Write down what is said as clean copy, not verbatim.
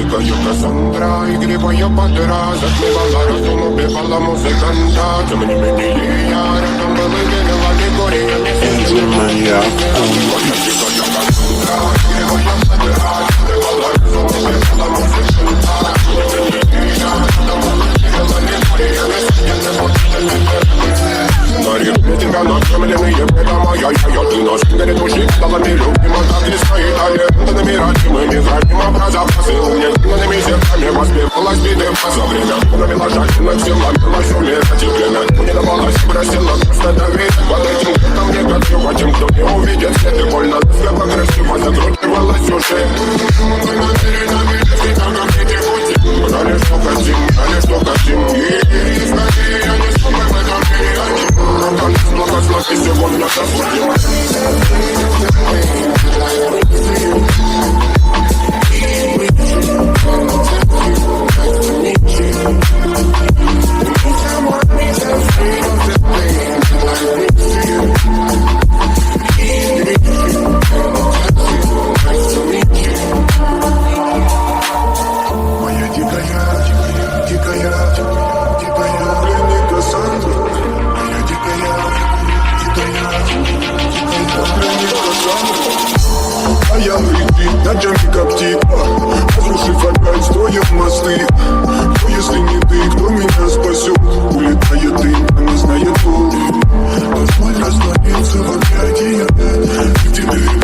дикая Кассандра, игривая подра, затмевала разум, убивала музыканта. Тем не менее я рядом был и верил аллегориями. Angel Maniac. Моя дикая Кассандра, игривая подра, затмевала разум, убивала музыканта. Тем не менее я рядом был и верил аллегориями. На реке тебя накормленные предома, я ты наш горит души, сталами любима, так и стоит талентами родимыми, храним образа незнанными зерками, воспевалась битым за время, навела жадина, сила, билась умирать и время, не давалась, просила просто давить, под этим кругом негатива, тем, кто не увидит свет, и больно, слепо красиво закручивалась уже. Мы намеренными легкий, так как эти пути, брали что хотим, и скорее я не смог в этом мире один. Благослови сегодня забудем. Моя дикая пленник Кассандра. Моя дикая а я летит, ночами коптит, разрушив опять, строим мосты. Но если не ты, кто меня спасет? Улетает дым, а не знает кто. Позволь раствориться в объятиях, и в тебе